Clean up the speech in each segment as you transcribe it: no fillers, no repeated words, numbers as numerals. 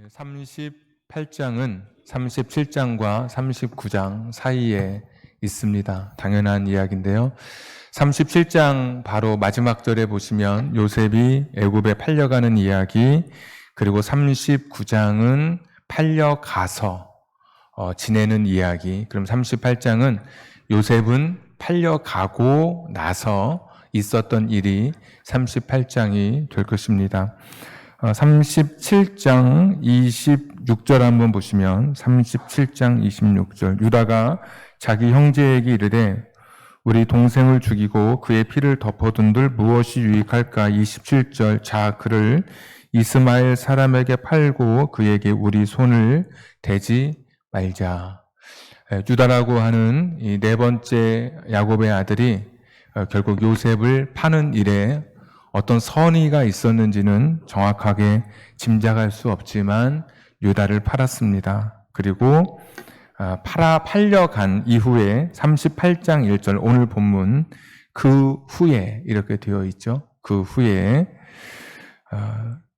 38장은 37장과 39장 사이에 있습니다. 당연한 이야기인데요. 37장 바로 마지막 절에 보시면 요셉이 애굽에 팔려가는 이야기, 그리고 39장은 팔려가서 지내는 이야기, 그럼 38장은 요셉은 팔려가고 나서 있었던 일이 38장이 될 것입니다. 37장 26절 한번 보시면 37장 26절 유다가 자기 형제에게 이르되 우리 동생을 죽이고 그의 피를 덮어둔들 무엇이 유익할까? 27절 자 그를 이스마엘 사람에게 팔고 그에게 우리 손을 대지 말자. 유다라고 하는 이 네 번째 야곱의 아들이 결국 요셉을 파는 일에 어떤 선의가 있었는지는 정확하게 짐작할 수 없지만 유다를 팔았습니다. 그리고 팔려간 이후에 38장 1절 오늘 본문 그 후에 이렇게 되어 있죠. 그 후에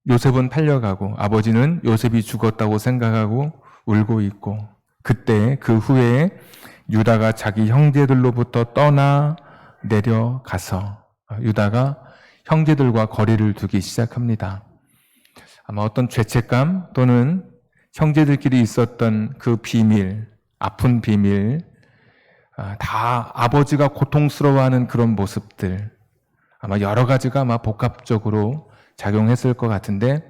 요셉은 팔려가고 아버지는 요셉이 죽었다고 생각하고 울고 있고 그때 그 후에 유다가 자기 형제들로부터 떠나 내려가서 유다가 형제들과 거리를 두기 시작합니다. 아마 어떤 죄책감 또는 형제들끼리 있었던 그 비밀, 아픈 비밀, 다 아버지가 고통스러워하는 그런 모습들, 아마 여러 가지가 아마 복합적으로 작용했을 것 같은데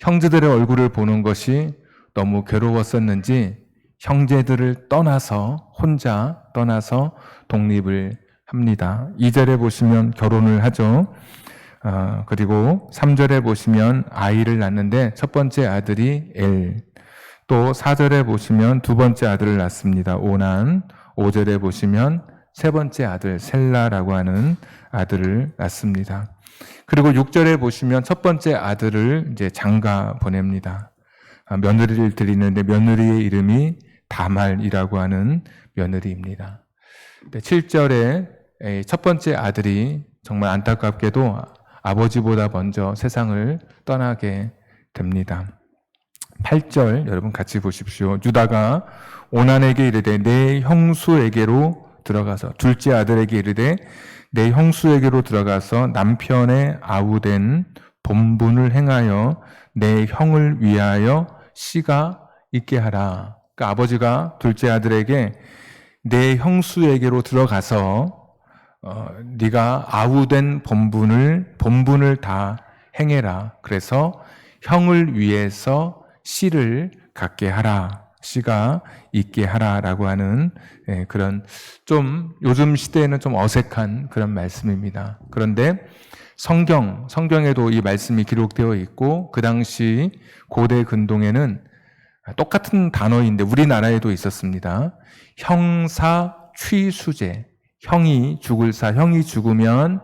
형제들의 얼굴을 보는 것이 너무 괴로웠었는지 형제들을 떠나서 혼자 떠나서 독립을 합니다. 2절에 보시면 결혼을 하죠. 그리고 3절에 보시면 아이를 낳는데 첫 번째 아들이 엘, 또 4절에 보시면 두 번째 아들을 낳습니다. 오난, 5절에 보시면 세 번째 아들 셀라라고 하는 아들을 낳습니다. 그리고 6절에 보시면 첫 번째 아들을 이제 장가 보냅니다. 며느리를 드리는데 며느리의 이름이 다말이라고 하는 며느리입니다. 7절에 첫 번째 아들이 정말 안타깝게도 아버지보다 먼저 세상을 떠나게 됩니다. 8절 여러분 같이 보십시오. 유다가 오난에게 이르되 내 형수에게로 들어가서 둘째 아들에게 이르되 내 형수에게로 들어가서 남편의 아우된 본분을 행하여 내 형을 위하여 씨가 있게 하라. 그러니까 아버지가 둘째 아들에게 내 형수에게로 들어가서 네가 아우된 본분을 다 행해라. 그래서 형을 위해서 씨를 갖게 하라. 씨가 있게 하라라고 하는 그런 좀 요즘 시대에는 좀 어색한 그런 말씀입니다. 그런데 성경에도 이 말씀이 기록되어 있고 그 당시 고대 근동에는 똑같은 단어인데 우리나라에도 있었습니다. 형사 취수제. 형이 죽으면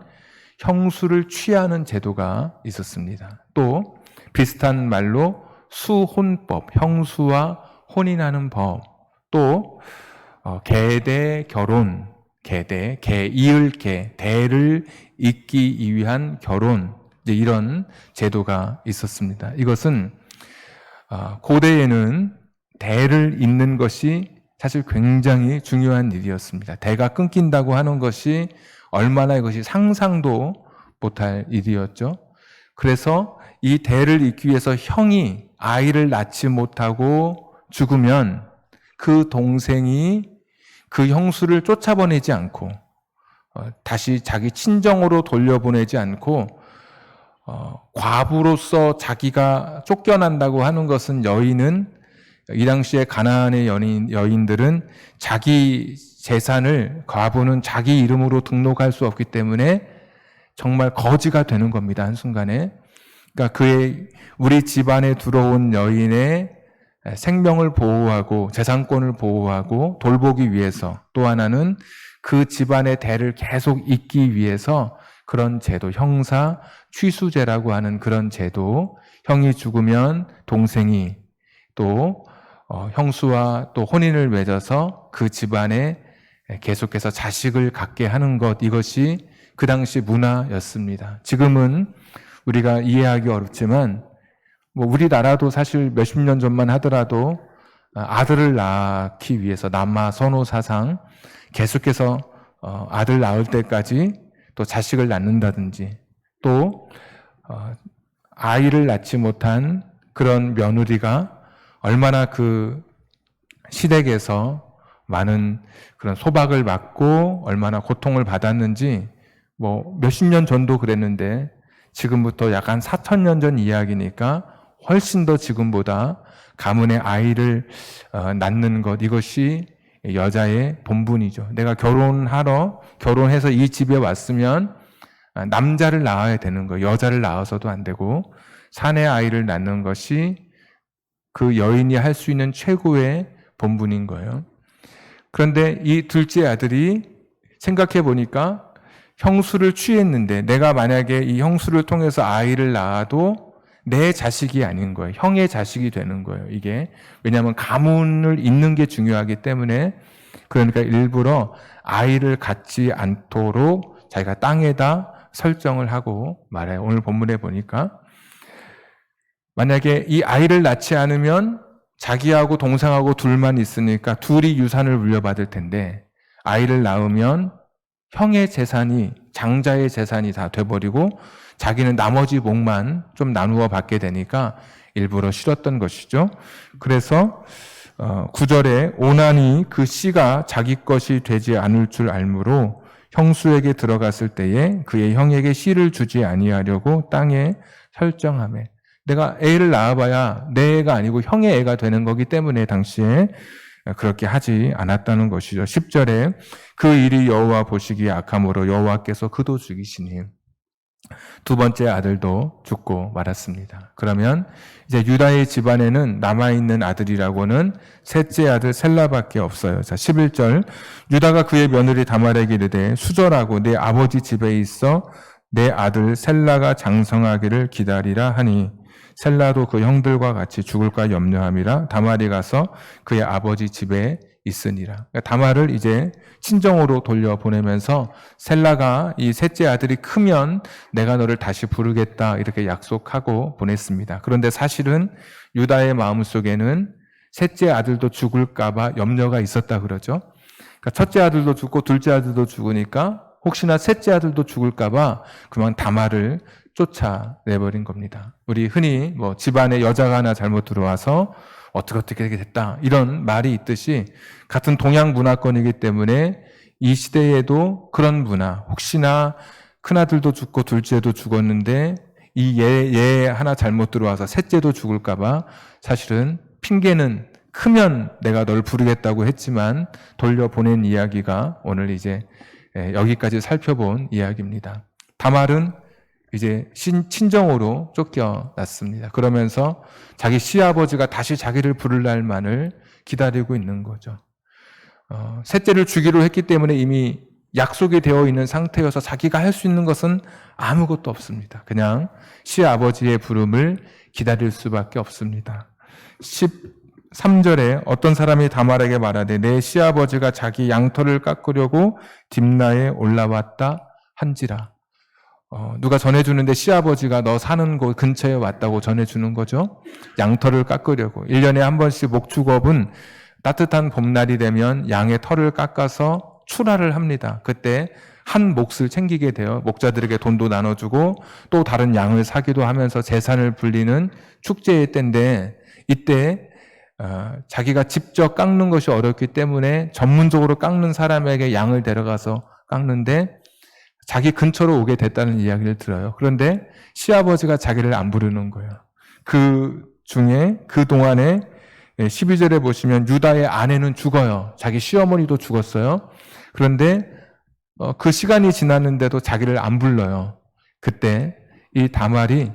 형수를 취하는 제도가 있었습니다. 또 비슷한 말로 수혼법, 형수와 혼인하는 법, 또 계대 결혼, 이을 대를 잇기 위한 결혼, 이런 제도가 있었습니다. 이것은 고대에는 대를 잇는 것이 사실 굉장히 중요한 일이었습니다. 대가 끊긴다고 하는 것이 얼마나 이것이 상상도 못할 일이었죠. 그래서 이 대를 잇기 위해서 형이 아이를 낳지 못하고 죽으면 그 동생이 그 형수를 쫓아보내지 않고 다시 자기 친정으로 돌려보내지 않고 과부로서 자기가 쫓겨난다고 하는 것은 이 당시에 가나안의 여인들은 자기 재산을 과부는 자기 이름으로 등록할 수 없기 때문에 정말 거지가 되는 겁니다. 한순간에. 그러니까 우리 집안에 들어온 여인의 생명을 보호하고 재산권을 보호하고 돌보기 위해서 또 하나는 그 집안의 대를 계속 잇기 위해서 그런 제도, 형사 취수제라고 하는 그런 제도, 형이 죽으면 동생이 또 형수와 또 혼인을 맺어서 그 집안에 계속해서 자식을 갖게 하는 것, 이것이 그 당시 문화였습니다. 지금은 우리가 이해하기 어렵지만 뭐 우리나라도 사실 몇십 년 전만 하더라도 아들을 낳기 위해서 남아 선호 사상 계속해서 아들 낳을 때까지 또 자식을 낳는다든지 또 아이를 낳지 못한 그런 며느리가 얼마나 그 시댁에서 많은 그런 소박을 받고 얼마나 고통을 받았는지 뭐 몇십 년 전도 그랬는데 지금부터 약 한 4,000년 전 이야기니까 훨씬 더 지금보다 가문의 아이를 낳는 것, 이것이 여자의 본분이죠. 내가 결혼해서 이 집에 왔으면 남자를 낳아야 되는 거예요. 여자를 낳아서도 안 되고 사내 아이를 낳는 것이 그 여인이 할 수 있는 최고의 본분인 거예요. 그런데 이 둘째 아들이 생각해 보니까 형수를 취했는데 내가 만약에 이 형수를 통해서 아이를 낳아도 내 자식이 아닌 거예요. 형의 자식이 되는 거예요. 이게 왜냐하면 가문을 잇는 게 중요하기 때문에 그러니까 일부러 아이를 갖지 않도록 자기가 땅에다 설정을 하고 말해요. 오늘 본문에 보니까 만약에 이 아이를 낳지 않으면 자기하고 동생하고 둘만 있으니까 둘이 유산을 물려받을 텐데 아이를 낳으면 형의 재산이 장자의 재산이 다 돼버리고 자기는 나머지 몫만 좀 나누어 받게 되니까 일부러 싫었던 것이죠. 그래서 9절에 오나니 그 씨가 자기 것이 되지 않을 줄 알므로 형수에게 들어갔을 때에 그의 형에게 씨를 주지 아니하려고 땅에 설정하매 내가 애를 낳아봐야 내 애가 아니고 형의 애가 되는 거기 때문에 당시에 그렇게 하지 않았다는 것이죠. 10절에 그 일이 여호와 보시기에 악함으로 여호와께서 그도 죽이시니 두 번째 아들도 죽고 말았습니다. 그러면 이제 유다의 집안에는 남아있는 아들이라고는 셋째 아들 셀라밖에 없어요. 자, 11절 유다가 그의 며느리 다말에게 이르되 수절하고 내 아버지 집에 있어 내 아들 셀라가 장성하기를 기다리라 하니 셀라도 그 형들과 같이 죽을까 염려함이라 다말이 가서 그의 아버지 집에 있으니라. 그러니까 다말을 이제 친정으로 돌려보내면서 셀라가 이 셋째 아들이 크면 내가 너를 다시 부르겠다 이렇게 약속하고 보냈습니다. 그런데 사실은 유다의 마음속에는 셋째 아들도 죽을까 봐 염려가 있었다 그러죠. 그러니까 첫째 아들도 죽고 둘째 아들도 죽으니까 혹시나 셋째 아들도 죽을까 봐 그만 다말을 쫓아내버린 겁니다. 우리 흔히 뭐 집안에 여자가 하나 잘못 들어와서 어떻게 됐다 이런 말이 있듯이 같은 동양 문화권이기 때문에 이 시대에도 그런 문화, 혹시나 큰아들도 죽고 둘째도 죽었는데 이 얘 하나 잘못 들어와서 셋째도 죽을까 봐 사실은 핑계는 크면 내가 널 부르겠다고 했지만 돌려보낸 이야기가 오늘 이제 여기까지 살펴본 이야기입니다. 다말은 이제 친정으로 쫓겨났습니다. 그러면서 자기 시아버지가 다시 자기를 부를 날만을 기다리고 있는 거죠. 셋째를 주기로 했기 때문에 이미 약속이 되어 있는 상태여서 자기가 할 수 있는 것은 아무것도 없습니다. 그냥 시아버지의 부름을 기다릴 수밖에 없습니다. 13절에 어떤 사람이 다말에게 말하되 내 시아버지가 자기 양털을 깎으려고 딥나에 올라왔다 한지라. 누가 전해주는데 시아버지가 너 사는 곳 근처에 왔다고 전해주는 거죠. 양털을 깎으려고. 1년에 한 번씩 목축업은 따뜻한 봄날이 되면 양의 털을 깎아서 출하를 합니다. 그때 한 몫을 챙기게 돼요. 목자들에게 돈도 나눠주고 또 다른 양을 사기도 하면서 재산을 불리는 축제의 때인데 이때 자기가 직접 깎는 것이 어렵기 때문에 전문적으로 깎는 사람에게 양을 데려가서 깎는데 자기 근처로 오게 됐다는 이야기를 들어요. 그런데 시아버지가 자기를 안 부르는 거예요. 그 중에 그 동안에 12절에 보시면 유다의 아내는 죽어요. 자기 시어머니도 죽었어요. 그런데 그 시간이 지났는데도 자기를 안 불러요. 그때 이 다말이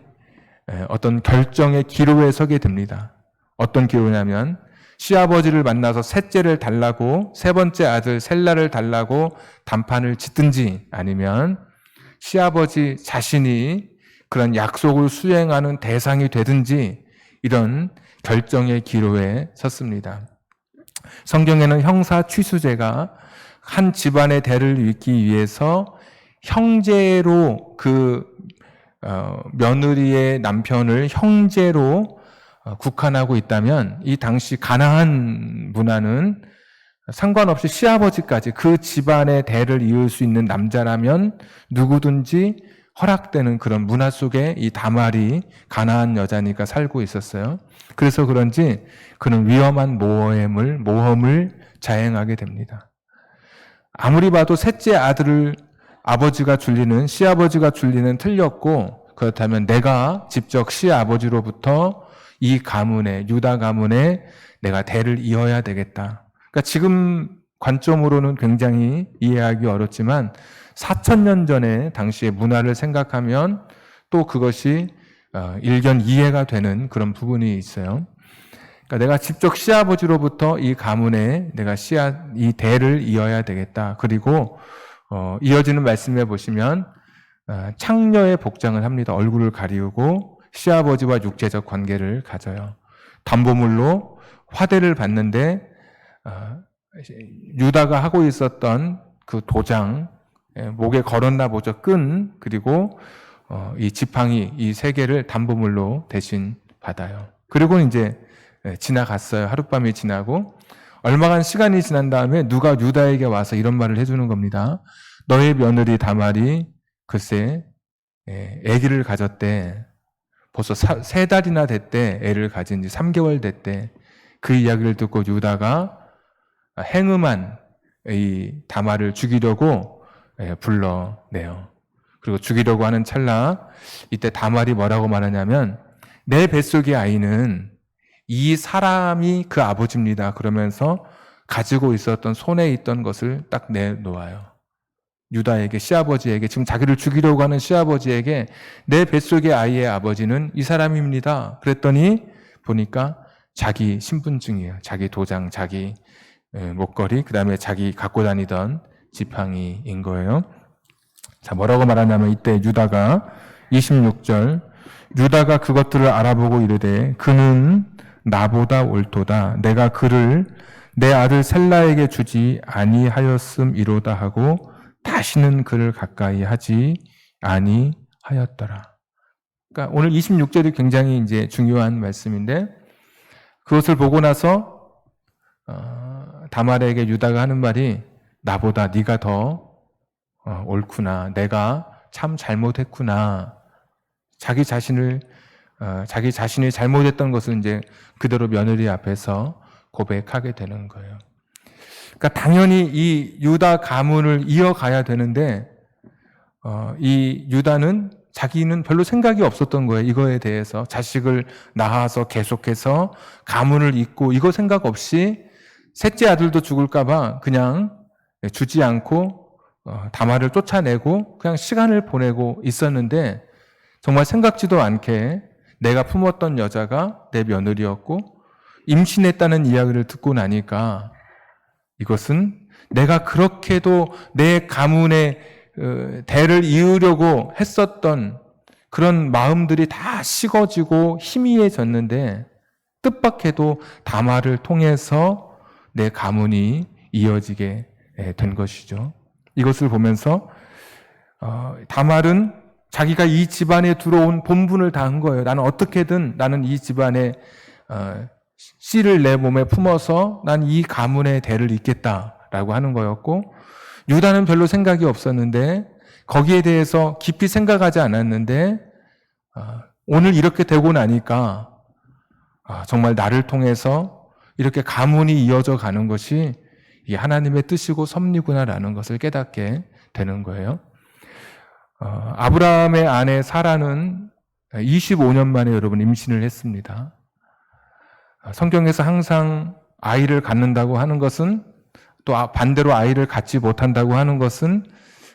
어떤 결정의 기로에 서게 됩니다. 어떤 기로냐면 시아버지를 만나서 셋째를 달라고 세 번째 아들 셀라를 달라고 단판을 짓든지 아니면 시아버지 자신이 그런 약속을 수행하는 대상이 되든지 이런 결정의 기로에 섰습니다. 성경에는 형사 취수제가 한 집안의 대를 잇기 위해서 형제로 그 며느리의 남편을 형제로 국한하고 있다면 이 당시 가나안 문화는 상관없이 시아버지까지 그 집안의 대를 이을 수 있는 남자라면 누구든지 허락되는 그런 문화 속에 이 다말이 가나안 여자니까 살고 있었어요. 그래서 그런지 그는 위험한 모험을 자행하게 됩니다. 아무리 봐도 셋째 아들을 아버지가 줄리는, 시아버지가 줄리는 틀렸고, 그렇다면 내가 직접 시아버지로부터 이 가문에, 유다 가문에 내가 대를 이어야 되겠다. 그러니까 지금 관점으로는 굉장히 이해하기 어렵지만 4,000년 전에 당시의 문화를 생각하면 또 그것이 일견 이해가 되는 그런 부분이 있어요. 그러니까 내가 직접 시아버지로부터 이 가문에 내가 이 대를 이어야 되겠다. 그리고 이어지는 말씀에 보시면 창녀의 복장을 합니다. 얼굴을 가리우고 시아버지와 육체적 관계를 가져요. 담보물로 화대를 받는데 유다가 하고 있었던 그 도장, 목에 걸었나 보죠. 끈, 그리고 이 지팡이, 이 세 개를 담보물로 대신 받아요. 그리고 이제 지나갔어요. 하룻밤이 지나고 얼마간 시간이 지난 다음에 누가 유다에게 와서 이런 말을 해주는 겁니다. 너의 며느리 다말이 글쎄 아기를 가졌대. 벌써 3달이나 됐대. 애를 가진 지 3개월 됐대. 그 이야기를 듣고 유다가 행음한 이 다말을 죽이려고 불러내요. 그리고 죽이려고 하는 찰나 이때 다말이 뭐라고 말하냐면 내 뱃속의 아이는 이 사람이 그 아버지입니다. 그러면서 가지고 있었던 손에 있던 것을 딱 내놓아요. 유다에게, 시아버지에게, 지금 자기를 죽이려고 하는 시아버지에게 내 뱃속의 아이의 아버지는 이 사람입니다. 그랬더니 보니까 자기 신분증이에요. 자기 도장, 자기 목걸이, 그 다음에 자기 갖고 다니던 지팡이인 거예요. 자, 뭐라고 말하냐면 이때 유다가 26절 유다가 그것들을 알아보고 이르되 그는 나보다 옳도다. 내가 그를 내 아들 셀라에게 주지 아니하였음이로다 하고 다시는 그를 가까이 하지 아니하였더라. 그러니까 오늘 26절이 굉장히 이제 중요한 말씀인데 그것을 보고 나서 다말에게 유다가 하는 말이 나보다 네가 더 옳구나. 내가 참 잘못했구나. 자기 자신이 잘못했던 것을 이제 그대로 며느리 앞에서 고백하게 되는 거예요. 그러니까 당연히 이 유다 가문을 이어가야 되는데 이 유다는 자기는 별로 생각이 없었던 거예요. 이거에 대해서 자식을 낳아서 계속해서 가문을 잇고 이거 생각 없이 셋째 아들도 죽을까 봐 그냥 주지 않고 다말을 쫓아내고 그냥 시간을 보내고 있었는데 정말 생각지도 않게 내가 품었던 여자가 내 며느리였고 임신했다는 이야기를 듣고 나니까 이것은 내가 그렇게도 내 가문의 대를 이으려고 했었던 그런 마음들이 다 식어지고 희미해졌는데 뜻밖에도 다말을 통해서 내 가문이 이어지게 된 것이죠. 이것을 보면서 다말은 자기가 이 집안에 들어온 본분을 다 한 거예요. 나는 어떻게든 나는 이 집안에 씨를 내 몸에 품어서 난 이 가문의 대를 잇겠다라고 하는 거였고 유다는 별로 생각이 없었는데 거기에 대해서 깊이 생각하지 않았는데 오늘 이렇게 되고 나니까 정말 나를 통해서 이렇게 가문이 이어져 가는 것이 이게 하나님의 뜻이고 섭리구나라는 것을 깨닫게 되는 거예요. 아브라함의 아내 사라는 25년 만에 여러분 임신을 했습니다. 성경에서 항상 아이를 갖는다고 하는 것은 또 반대로 아이를 갖지 못한다고 하는 것은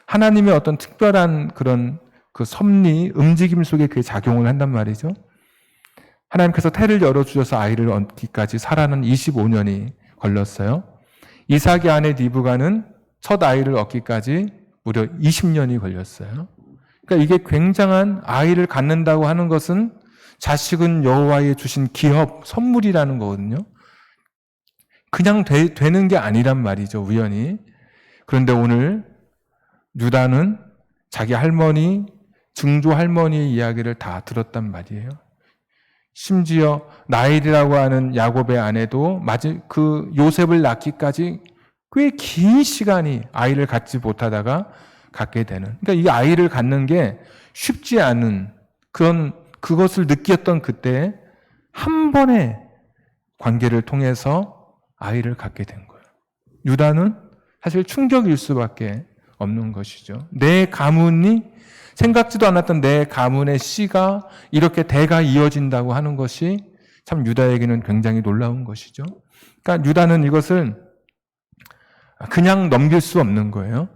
하나님의 어떤 특별한 그런 그 섭리, 움직임 속에 그게 작용을 한단 말이죠. 하나님께서 태를 열어주셔서 아이를 얻기까지 사라는 25년이 걸렸어요. 이삭의 아내 리브가는 첫 아이를 얻기까지 무려 20년이 걸렸어요. 그러니까 이게 굉장한 아이를 갖는다고 하는 것은 자식은 여호와의 주신 기업, 선물이라는 거거든요. 그냥 되는 게 아니란 말이죠, 우연히. 그런데 오늘 유다는 자기 할머니 증조 할머니의 이야기를 다 들었단 말이에요. 심지어 라헬이라고 하는 야곱의 아내도 그 요셉을 낳기까지 꽤 긴 시간이 아이를 갖지 못하다가 갖게 되는. 그러니까 이 아이를 갖는 게 쉽지 않은 그것을 느꼈던 그때 한 번의 관계를 통해서 아이를 갖게 된 거예요. 유다는 사실 충격일 수밖에 없는 것이죠. 내 가문이 생각지도 않았던 내 가문의 씨가 이렇게 대가 이어진다고 하는 것이 참 유다에게는 굉장히 놀라운 것이죠. 그러니까 유다는 이것을 그냥 넘길 수 없는 거예요.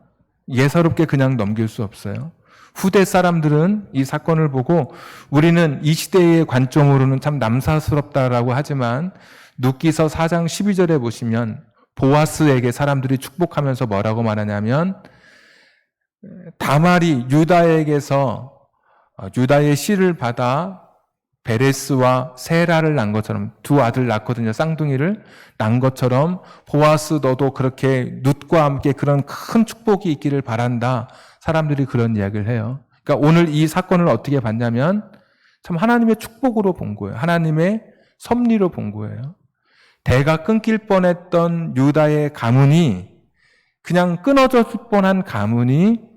예사롭게 그냥 넘길 수 없어요. 후대 사람들은 이 사건을 보고 우리는 이 시대의 관점으로는 참 남사스럽다라고 하지만 룻기서 4장 12절에 보시면 보아스에게 사람들이 축복하면서 뭐라고 말하냐면 다말이 유다에게서 유다의 씨를 받아 베레스와 세라를 낳은 것처럼 두 아들 낳거든요. 쌍둥이를 낳은 것처럼 보아스 너도 그렇게 룻과 함께 그런 큰 축복이 있기를 바란다. 사람들이 그런 이야기를 해요. 그러니까 오늘 이 사건을 어떻게 봤냐면 참 하나님의 축복으로 본 거예요. 하나님의 섭리로 본 거예요. 대가 끊길 뻔했던 유다의 가문이 그냥 끊어졌을 뻔한 가문이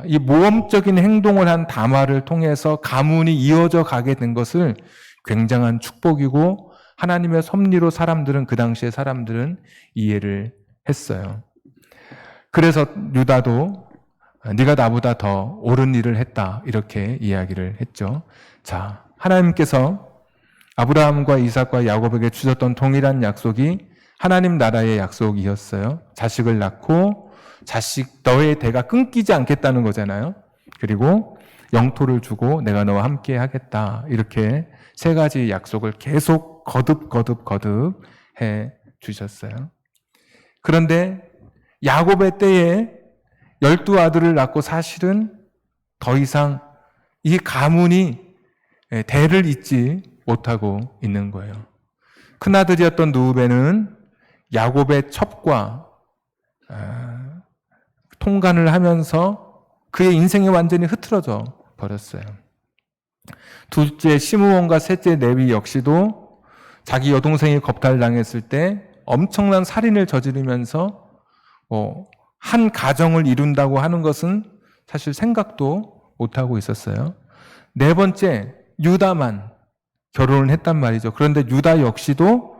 이 모험적인 행동을 한 다말을 통해서 가문이 이어져 가게 된 것을 굉장한 축복이고 하나님의 섭리로 그 당시의 사람들은 이해를 했어요. 그래서 유다도 네가 나보다 더 옳은 일을 했다 이렇게 이야기를 했죠. 자, 하나님께서 아브라함과 이삭과 야곱에게 주셨던 동일한 약속이 하나님 나라의 약속이었어요. 자식을 낳고 너의 대가 끊기지 않겠다는 거잖아요. 그리고 영토를 주고 내가 너와 함께 하겠다. 이렇게 세 가지 약속을 계속 거듭 해 주셨어요. 그런데 야곱의 때에 12아들을 낳고 사실은 더 이상 이 가문이 대를 잇지 못하고 있는 거예요. 큰아들이었던 누우베는 야곱의 첩과 통간을 하면서 그의 인생이 완전히 흐트러져 버렸어요. 둘째 시므온과 셋째 레위 역시도 자기 여동생이 겁탈당했을 때 엄청난 살인을 저지르면서 한 가정을 이룬다고 하는 것은 사실 생각도 못하고 있었어요. 네 번째 유다만 결혼을 했단 말이죠. 그런데 유다 역시도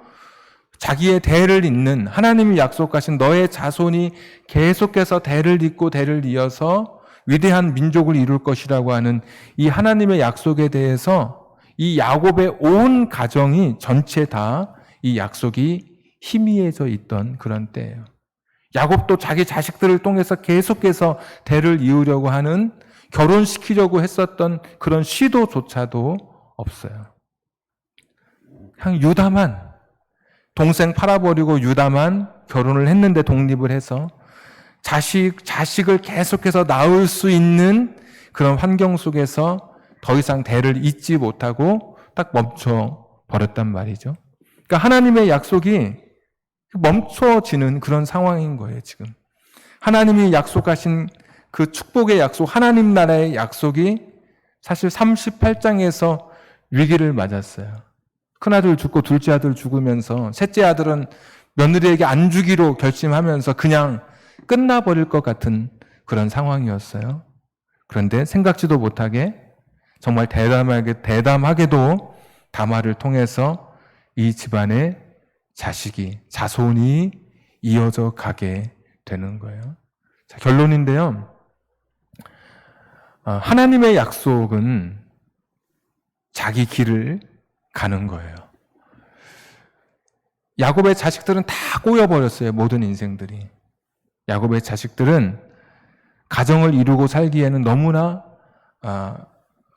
자기의 대를 잇는 하나님이 약속하신 너의 자손이 계속해서 대를 잇고 대를 이어서 위대한 민족을 이룰 것이라고 하는 이 하나님의 약속에 대해서 이 야곱의 온 가정이 전체 다 이 약속이 희미해져 있던 그런 때예요. 야곱도 자기 자식들을 통해서 계속해서 대를 이으려고 하는 결혼시키려고 했었던 그런 시도조차도 없어요. 그냥 유다만 동생 팔아버리고 유다만 결혼을 했는데 독립을 해서 자식을 계속해서 낳을 수 있는 그런 환경 속에서 더 이상 대를 잇지 못하고 딱 멈춰 버렸단 말이죠. 그러니까 하나님의 약속이 멈춰지는 그런 상황인 거예요, 지금. 하나님이 약속하신 그 축복의 약속, 하나님 나라의 약속이 사실 38장에서 위기를 맞았어요. 큰아들 죽고 둘째 아들 죽으면서 셋째 아들은 며느리에게 안 주기로 결심하면서 그냥 끝나버릴 것 같은 그런 상황이었어요. 그런데 생각지도 못하게 정말 대담하게도 다말을 통해서 이 집안의 자손이 이어져 가게 되는 거예요. 자, 결론인데요. 하나님의 약속은 자기 길을 가는 거예요. 야곱의 자식들은 다 꼬여버렸어요. 모든 인생들이. 야곱의 자식들은 가정을 이루고 살기에는 너무나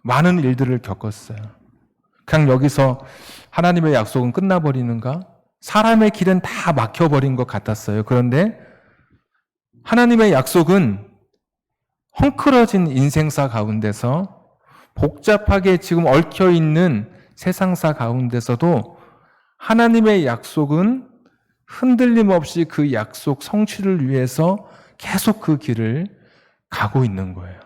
많은 일들을 겪었어요. 그냥 여기서 하나님의 약속은 끝나버리는가? 사람의 길은 다 막혀버린 것 같았어요. 그런데 하나님의 약속은 헝클어진 인생사 가운데서 복잡하게 지금 얽혀있는 세상사 가운데서도 하나님의 약속은 흔들림 없이 그 약속 성취를 위해서 계속 그 길을 가고 있는 거예요.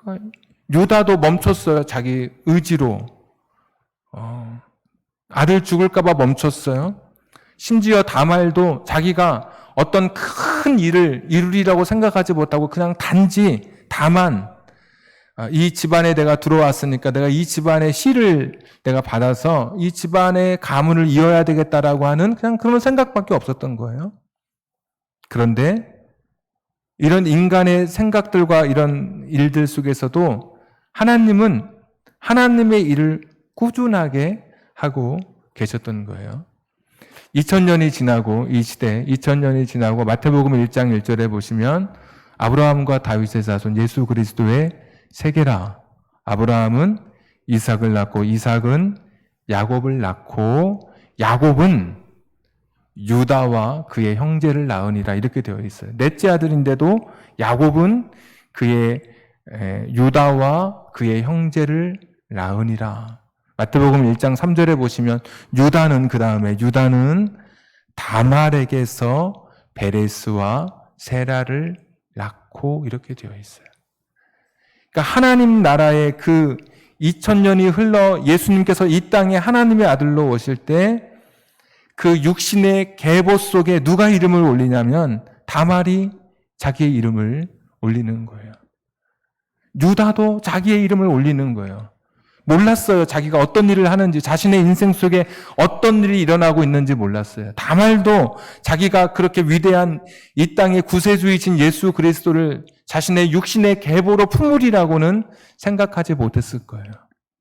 그러니까 유다도 멈췄어요. 자기 의지로. 아들 죽을까 봐 멈췄어요. 심지어 다말도 자기가 어떤 큰 일을 이루리라고 생각하지 못하고 그냥 단지 다만 이 집안에 내가 들어왔으니까 내가 이 집안의 씨를 내가 받아서 이 집안의 가문을 이어야 되겠다라고 하는 그냥 그런 생각밖에 없었던 거예요. 그런데 이런 인간의 생각들과 이런 일들 속에서도 하나님은 하나님의 일을 꾸준하게 하고 계셨던 거예요. 2000년이 지나고 이 시대 2000년이 지나고 마태복음 1장 1절에 보시면 아브라함과 다윗의 자손 예수 그리스도의 세계라. 아브라함은 이삭을 낳고 이삭은 야곱을 낳고 야곱은 유다와 그의 형제를 낳으니라 이렇게 되어 있어요. 넷째 아들인데도 야곱은 그의 유다와 그의 형제를 낳으니라. 마태복음 1장 3절에 보시면 유다는 그 다음에 유다는 다말에게서 베레스와 세라를 낳고 이렇게 되어 있어요. 그러니까 하나님 나라의 그 2000년이 흘러 예수님께서 이 땅에 하나님의 아들로 오실 때 그 육신의 계보 속에 누가 이름을 올리냐면 다말이 자기의 이름을 올리는 거예요. 유다도 자기의 이름을 올리는 거예요. 몰랐어요. 자기가 어떤 일을 하는지, 자신의 인생 속에 어떤 일이 일어나고 있는지 몰랐어요. 다말도 자기가 그렇게 위대한 이 땅의 구세주이신 예수 그리스도를 자신의 육신의 계보로 품으리라고는 생각하지 못했을 거예요.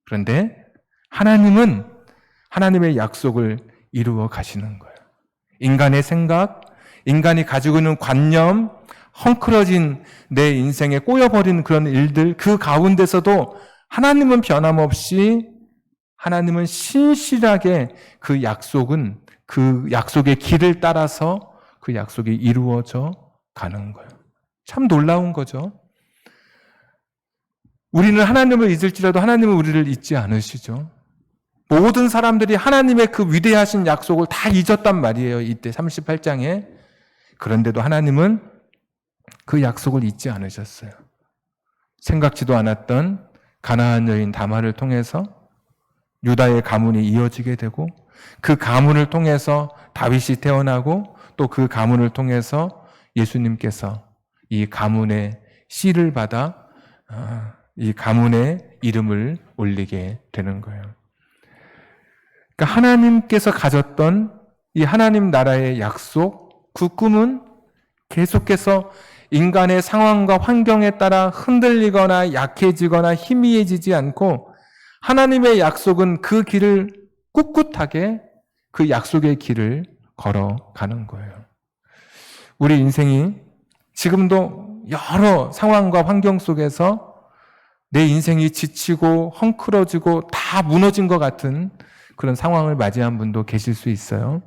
그런데 하나님은 하나님의 약속을 이루어 가시는 거예요. 인간의 생각, 인간이 가지고 있는 관념, 헝클어진 내 인생에 꼬여버린 그런 일들, 그 가운데서도 하나님은 변함없이 하나님은 신실하게 그 약속의 길을 따라서 그 약속이 이루어져 가는 거예요. 참 놀라운 거죠. 우리는 하나님을 잊을지라도 하나님은 우리를 잊지 않으시죠. 모든 사람들이 하나님의 그 위대하신 약속을 다 잊었단 말이에요. 이때 38장에. 그런데도 하나님은 그 약속을 잊지 않으셨어요. 생각지도 않았던 가나안 여인 다말을 통해서 유다의 가문이 이어지게 되고 그 가문을 통해서 다윗이 태어나고 또 그 가문을 통해서 예수님께서 이 가문의 씨를 받아 이 가문의 이름을 올리게 되는 거예요. 그러니까 하나님께서 가졌던 이 하나님 나라의 약속, 그 꿈은 계속해서 인간의 상황과 환경에 따라 흔들리거나 약해지거나 희미해지지 않고 하나님의 약속은 그 길을 꿋꿋하게 그 약속의 길을 걸어가는 거예요. 우리 인생이 지금도 여러 상황과 환경 속에서 내 인생이 지치고 헝클어지고 다 무너진 것 같은 그런 상황을 맞이한 분도 계실 수 있어요.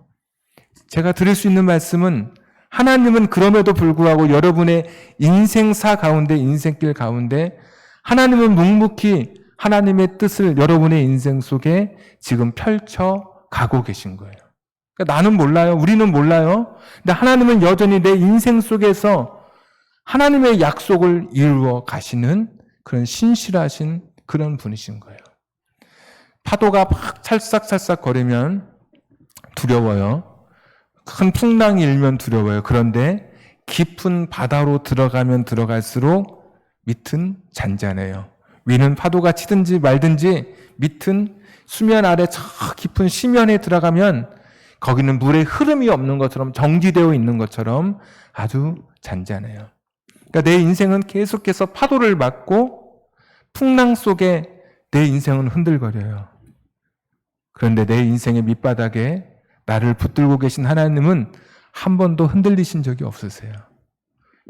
제가 드릴 수 있는 말씀은 하나님은 그럼에도 불구하고 여러분의 인생사 가운데, 인생길 가운데 하나님은 묵묵히 하나님의 뜻을 여러분의 인생 속에 지금 펼쳐가고 계신 거예요. 그러니까 나는 몰라요. 우리는 몰라요. 근데 하나님은 여전히 내 인생 속에서 하나님의 약속을 이루어 가시는 그런 신실하신 그런 분이신 거예요. 파도가 막 찰싹찰싹 거리면 두려워요. 큰 풍랑이 일면 두려워요. 그런데 깊은 바다로 들어가면 들어갈수록 밑은 잔잔해요. 위는 파도가 치든지 말든지 밑은 수면 아래 저 깊은 심연에 들어가면 거기는 물의 흐름이 없는 것처럼 정지되어 있는 것처럼 아주 잔잔해요. 그러니까 내 인생은 계속해서 파도를 맞고 풍랑 속에 내 인생은 흔들거려요. 그런데 내 인생의 밑바닥에 나를 붙들고 계신 하나님은 한 번도 흔들리신 적이 없으세요.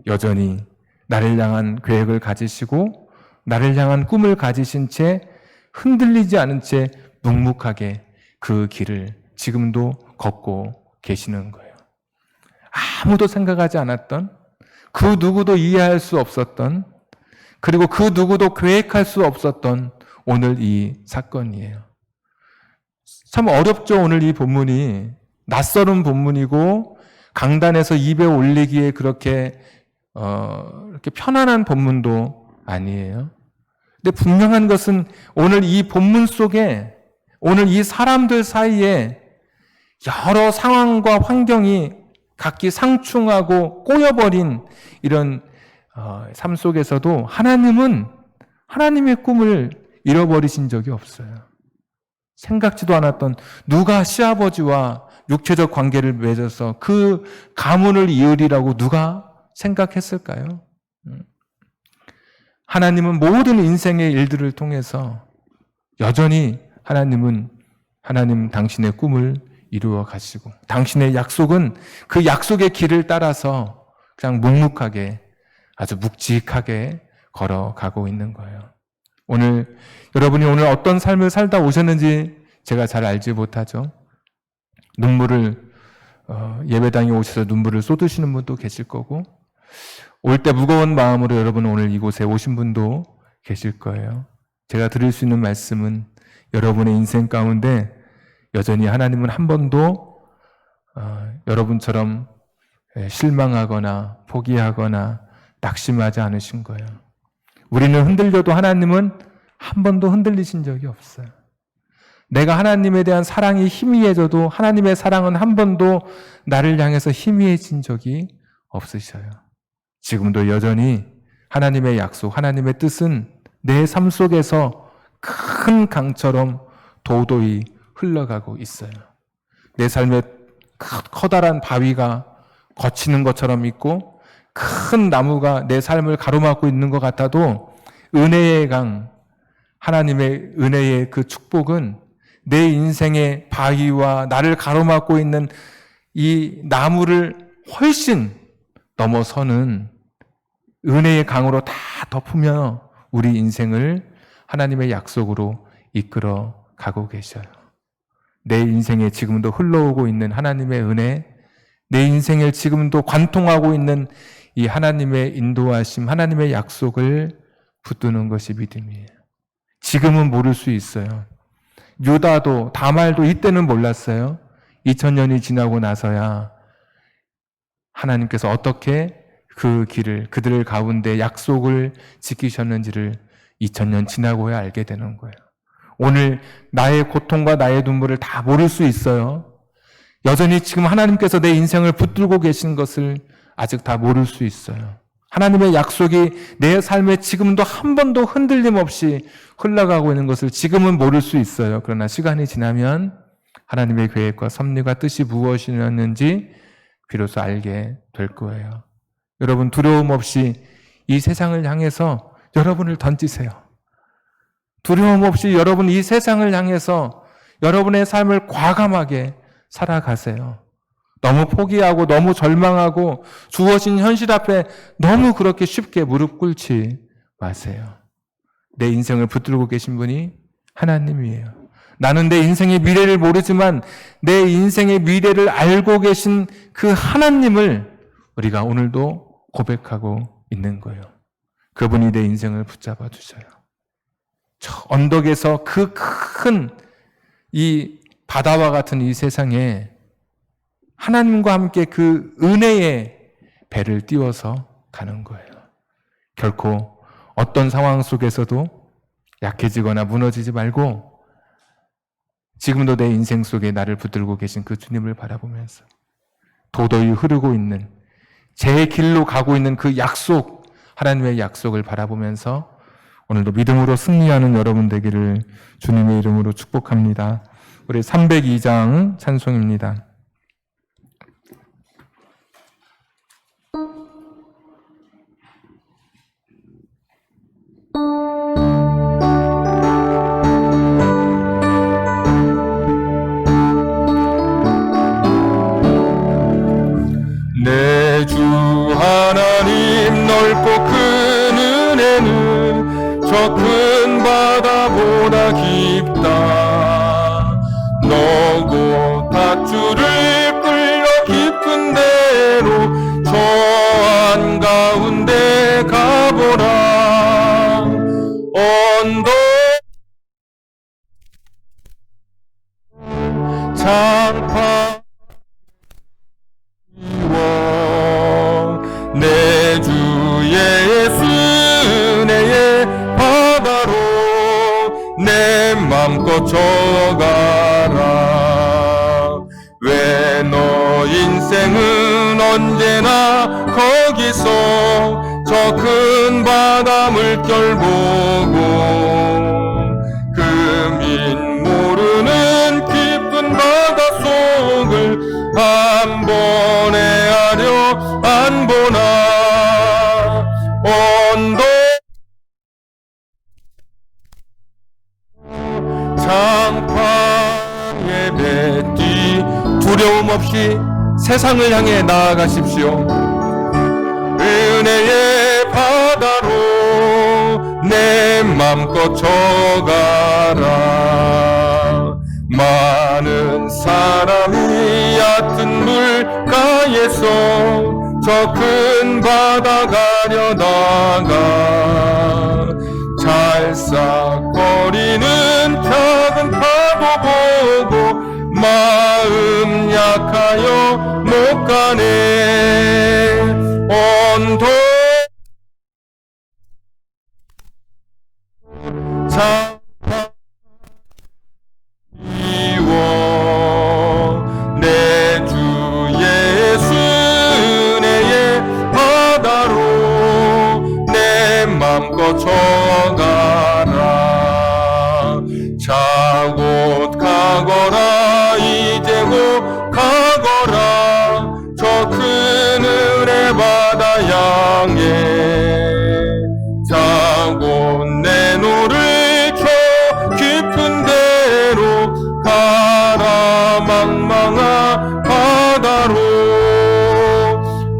여전히 나를 향한 계획을 가지시고 나를 향한 꿈을 가지신 채 흔들리지 않은 채 묵묵하게 그 길을 지금도 걷고 계시는 거예요. 아무도 생각하지 않았던, 그 누구도 이해할 수 없었던, 그리고 그 누구도 계획할 수 없었던 오늘 이 사건이에요. 참 어렵죠. 오늘 이 본문이 낯설은 본문이고 강단에서 입에 올리기에 그렇게 편안한 본문도 아니에요. 근데 분명한 것은 오늘 이 본문 속에, 오늘 이 사람들 사이에 여러 상황과 환경이 각기 상충하고 꼬여버린 이런 삶 속에서도 하나님은 하나님의 꿈을 잃어버리신 적이 없어요. 생각지도 않았던 누가 시아버지와 육체적 관계를 맺어서 그 가문을 이으리라고 누가 생각했을까요? 하나님은 모든 인생의 일들을 통해서 여전히 하나님 당신의 꿈을 이루어 가시고 당신의 약속은 그 약속의 길을 따라서 그냥 묵묵하게 아주 묵직하게 걸어가고 있는 거예요. 여러분이 오늘 어떤 삶을 살다 오셨는지 제가 잘 알지 못하죠. 예배당에 오셔서 눈물을 쏟으시는 분도 계실 거고, 올 때 무거운 마음으로 여러분 오늘 이곳에 오신 분도 계실 거예요. 제가 드릴 수 있는 말씀은 여러분의 인생 가운데 여전히 하나님은 한 번도 여러분처럼 실망하거나 포기하거나 낙심하지 않으신 거예요. 우리는 흔들려도 하나님은 한 번도 흔들리신 적이 없어요. 내가 하나님에 대한 사랑이 희미해져도 하나님의 사랑은 한 번도 나를 향해서 희미해진 적이 없으셔요. 지금도 여전히 하나님의 약속, 하나님의 뜻은 내 삶 속에서 큰 강처럼 도도히 흘러가고 있어요. 내 삶에 커다란 바위가 거치는 것처럼 있고 큰 나무가 내 삶을 가로막고 있는 것 같아도 은혜의 강, 하나님의 은혜의 그 축복은 내 인생의 바위와 나를 가로막고 있는 이 나무를 훨씬 넘어서는 은혜의 강으로 다 덮으며 우리 인생을 하나님의 약속으로 이끌어 가고 계셔요. 내 인생에 지금도 흘러오고 있는 하나님의 은혜, 내 인생을 지금도 관통하고 있는 이 하나님의 인도하심, 하나님의 약속을 붙드는 것이 믿음이에요. 지금은 모를 수 있어요. 유다도 다말도 이때는 몰랐어요. 2000년이 지나고 나서야 하나님께서 어떻게 그 길을 그들 가운데 약속을 지키셨는지를 2000년 지나고야 알게 되는 거예요. 오늘 나의 고통과 나의 눈물을 다 모를 수 있어요. 여전히 지금 하나님께서 내 인생을 붙들고 계신 것을 아직 다 모를 수 있어요. 하나님의 약속이 내 삶에 지금도 한 번도 흔들림 없이 흘러가고 있는 것을 지금은 모를 수 있어요. 그러나 시간이 지나면 하나님의 계획과 섭리가 뜻이 무엇이었는지 비로소 알게 될 거예요. 여러분 두려움 없이 이 세상을 향해서 여러분을 던지세요. 두려움 없이 여러분 이 세상을 향해서 여러분의 삶을 과감하게 살아가세요. 너무 포기하고 너무 절망하고 주어진 현실 앞에 너무 그렇게 쉽게 무릎 꿇지 마세요. 내 인생을 붙들고 계신 분이 하나님이에요. 나는 내 인생의 미래를 모르지만 내 인생의 미래를 알고 계신 그 하나님을 우리가 오늘도 고백하고 있는 거예요. 그분이 내 인생을 붙잡아 주셔요. 저 언덕에서 그 큰 이 바다와 같은 이 세상에 하나님과 함께 그 은혜의 배를 띄워서 가는 거예요. 결코 어떤 상황 속에서도 약해지거나 무너지지 말고 지금도 내 인생 속에 나를 붙들고 계신 그 주님을 바라보면서 도도히 흐르고 있는 제 길로 가고 있는 그 약속, 하나님의 약속을 바라보면서 오늘도 믿음으로 승리하는 여러분 되기를 주님의 이름으로 축복합니다. 우리 302장 찬송입니다. 내 주 하나님 넓고 큰 은혜는 저 큰 바다보다 깊다. 너고 닷줄을 거쳐가라. 왜 너 인생은 언제나 거기서 저 큰 바다 물결 보고 금인 모르는 깊은 바다 속을 한 번에 하려 안 보나. 언덕 장파의 뱃뒤 두려움 없이 세상을 향해 나아가십시오. 은혜의 바다로 내 맘 거쳐가라. 많은 사람이 얕은 물가에서 저 큰 바다 가려다가 찰싹거리는 작은 파도 보고 마음 약하여 못 가네. 언덕 이워 내 주 예수 은혜의 바다로 내 맘 거쳐가라. 자곧 가거라 이제 곧 가거라 저 큰 은혜 바다 향해. 자곧 내 노를 켜 깊은 데로 가라. 망망한 바다로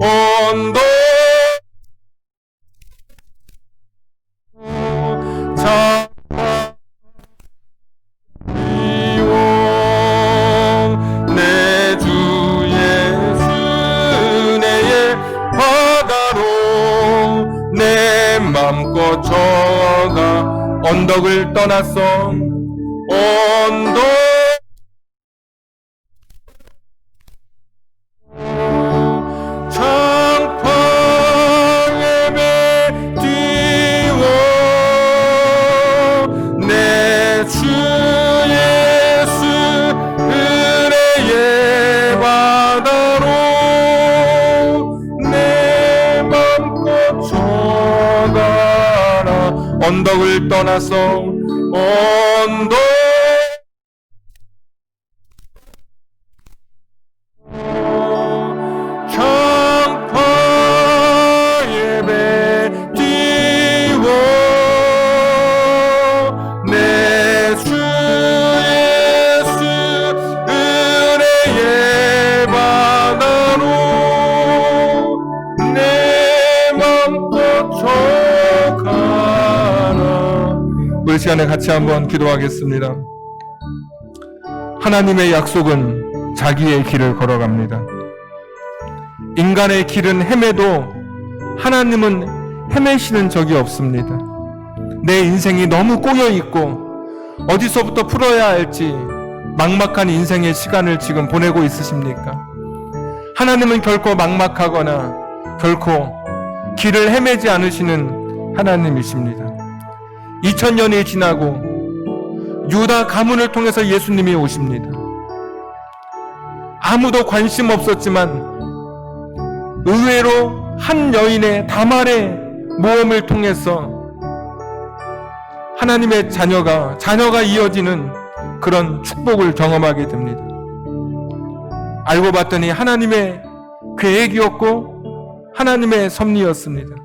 언덕 이워 내 주 예수 은혜의 바다로 내 맘 거쳐가. 언덕을 떠났어. 언덕 장파의 배 띄워 내 주 예수 은혜의 바다로 내 맘 거쳐가라. 언덕을 떠나서 언덕 장파의 배 띄워 내 주 예수 은혜의 바다로 내 맘 거쳐가라. 우리 시간에 같이 한번 기도하겠습니다. 하나님의 약속은 자기의 길을 걸어갑니다. 인간의 길은 헤매도 하나님은 헤매시는 적이 없습니다. 내 인생이 너무 꼬여있고 어디서부터 풀어야 할지 막막한 인생의 시간을 지금 보내고 있으십니까? 하나님은 결코 막막하거나 결코 길을 헤매지 않으시는 하나님이십니다. 2000년이 지나고 유다 가문을 통해서 예수님이 오십니다. 아무도 관심 없었지만 의외로 한 여인의 다말의 모험을 통해서 하나님의 자녀가 이어지는 그런 축복을 경험하게 됩니다. 알고 봤더니 하나님의 계획이었고 하나님의 섭리였습니다.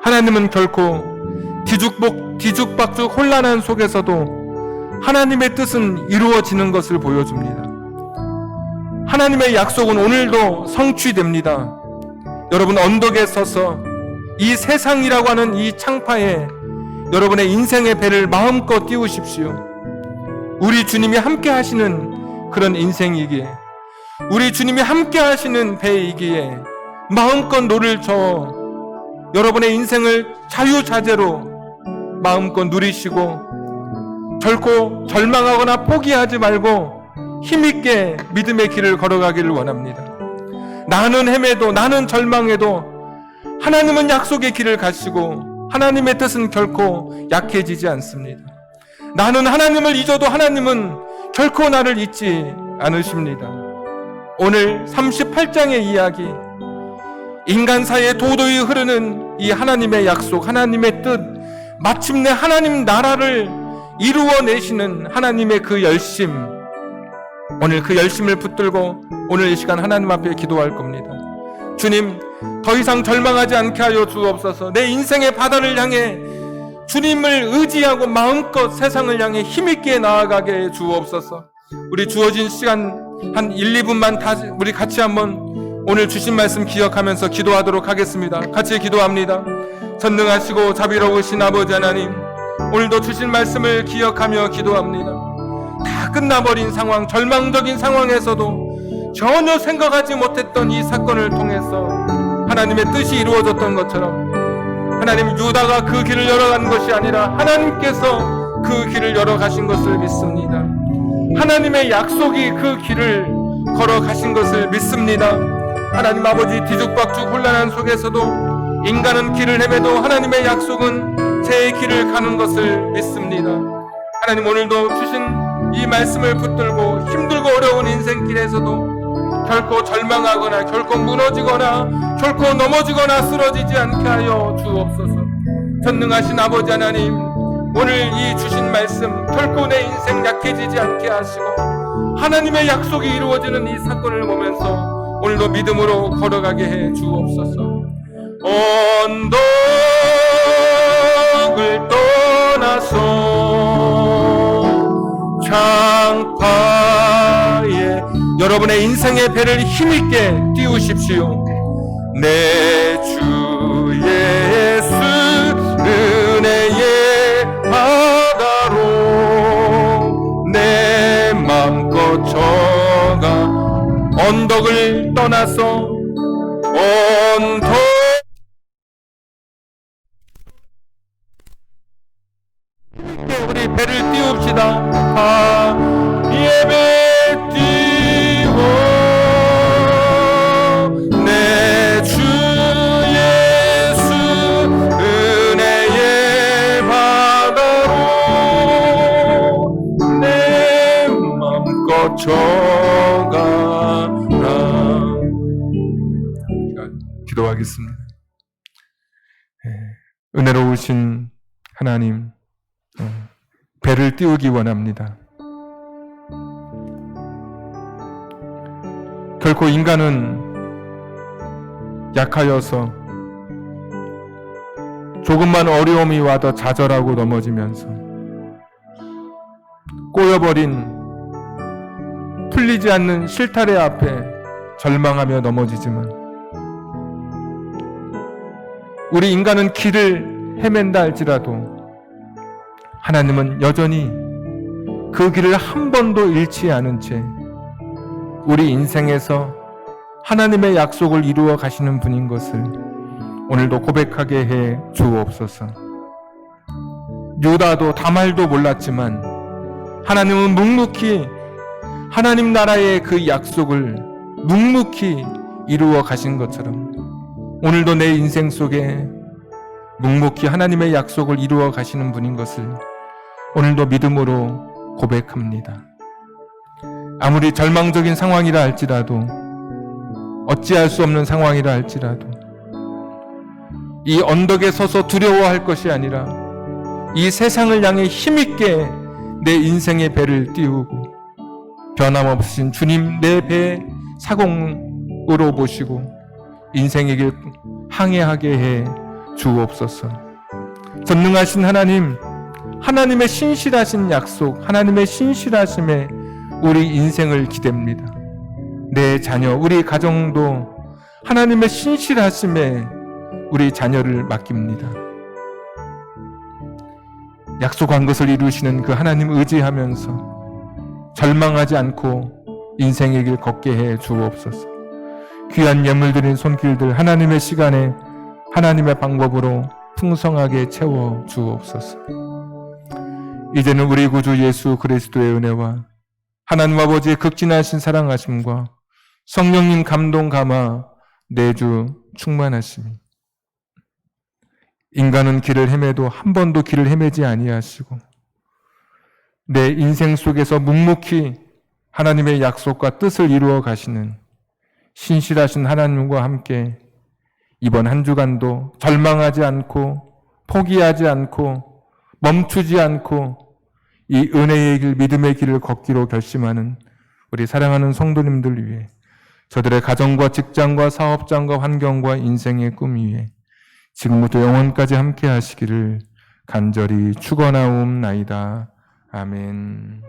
하나님은 결코 뒤죽박죽 혼란한 속에서도 하나님의 뜻은 이루어지는 것을 보여줍니다. 하나님의 약속은 오늘도 성취됩니다. 여러분, 언덕에 서서 이 세상이라고 하는 이 창파에 여러분의 인생의 배를 마음껏 띄우십시오. 우리 주님이 함께 하시는 그런 인생이기에, 우리 주님이 함께 하시는 배이기에 마음껏 노를 저어 여러분의 인생을 자유자재로 마음껏 누리시고 결코 절망하거나 포기하지 말고 힘있게 믿음의 길을 걸어가기를 원합니다. 나는 헤매도 나는 절망해도 하나님은 약속의 길을 가시고 하나님의 뜻은 결코 약해지지 않습니다. 나는 하나님을 잊어도 하나님은 결코 나를 잊지 않으십니다. 오늘 38장의 이야기, 인간사에 도도히 흐르는 이 하나님의 약속, 하나님의 뜻, 마침내 하나님 나라를 이루어내시는 하나님의 그 열심, 오늘 그 열심을 붙들고 오늘 이 시간 하나님 앞에 기도할 겁니다. 주님, 더 이상 절망하지 않게 하여 주옵소서. 내 인생의 바다를 향해 주님을 의지하고 마음껏 세상을 향해 힘있게 나아가게 해 주옵소서. 우리 주어진 시간 한 1, 2분만 우리 같이 한번 오늘 주신 말씀 기억하면서 기도하도록 하겠습니다. 같이 기도합니다. 전능하시고 자비로우신 아버지 하나님, 오늘도 주신 말씀을 기억하며 기도합니다. 다 끝나버린 상황, 절망적인 상황에서도 전혀 생각하지 못했던 이 사건을 통해서 하나님의 뜻이 이루어졌던 것처럼, 하나님, 유다가 그 길을 열어간 것이 아니라 하나님께서 그 길을 열어가신 것을 믿습니다. 하나님의 약속이 그 길을 걸어가신 것을 믿습니다. 하나님 아버지, 뒤죽박죽 혼란한 속에서도 인간은 길을 헤매도 하나님의 약속은 제 길을 가는 것을 믿습니다. 하나님, 오늘도 주신 이 말씀을 붙들고 힘들고 어려운 인생길에서도 결코 절망하거나 결코 무너지거나 결코 넘어지거나 쓰러지지 않게 하여 주옵소서. 전능하신 아버지 하나님, 오늘 이 주신 말씀 결코 내 인생 약해지지 않게 하시고 하나님의 약속이 이루어지는 이 사건을 보면서 오늘도 믿음으로 걸어가게 해 주옵소서. 언덕을 떠나서 창파에 여러분의 인생의 배를 힘있게 띄우십시오. 내 주 예수 은혜의 바다로 내 맘껏 저가 언덕을 떠나서 언덕 우리 배를 띄웁시다. 예배 띄워 내 주 예수 은혜의 바다로 내 맘껏 저가라. 기도하겠습니다. 은혜로우신 하나님, 배를 띄우기 원합니다. 결코 인간은 약하여서 조금만 어려움이 와도 좌절하고 넘어지면서 꼬여버린 풀리지 않는 실타래 앞에 절망하며 넘어지지만, 우리 인간은 길을 헤맨다 할지라도 하나님은 여전히 그 길을 한 번도 잃지 않은 채 우리 인생에서 하나님의 약속을 이루어 가시는 분인 것을 오늘도 고백하게 해 주옵소서. 유다도 다말도 몰랐지만 하나님은 묵묵히 하나님 나라의 그 약속을 묵묵히 이루어 가신 것처럼 오늘도 내 인생 속에 묵묵히 하나님의 약속을 이루어 가시는 분인 것을 오늘도 믿음으로 고백합니다. 아무리 절망적인 상황이라 할지라도, 어찌할 수 없는 상황이라 할지라도 이 언덕에 서서 두려워할 것이 아니라 이 세상을 향해 힘있게 내 인생의 배를 띄우고 변함없으신 주님 내 배 사공으로 보시고 인생의 길 항해하게 해 주옵소서. 전능하신 하나님, 하나님의 신실하신 약속, 하나님의 신실하심에 우리 인생을 기댑니다. 내 자녀, 우리 가정도 하나님의 신실하심에 우리 자녀를 맡깁니다. 약속한 것을 이루시는 그 하나님 의지하면서 절망하지 않고 인생의 길 걷게 해 주옵소서. 귀한 예물 드린 손길들 하나님의 시간에 하나님의 방법으로 풍성하게 채워 주옵소서. 이제는 우리 구주 예수 그리스도의 은혜와 하나님 아버지의 극진하신 사랑하심과 성령님 감동 감화 내주 충만하심이, 인간은 길을 헤매도 한 번도 길을 헤매지 아니하시고 내 인생 속에서 묵묵히 하나님의 약속과 뜻을 이루어 가시는 신실하신 하나님과 함께 이번 한 주간도 절망하지 않고 포기하지 않고 멈추지 않고 이 은혜의 길, 믿음의 길을 걷기로 결심하는 우리 사랑하는 성도님들 위해 저들의 가정과 직장과 사업장과 환경과 인생의 꿈 위에 지금부터 영원까지 함께 하시기를 간절히 축원하옵나이다. 아멘.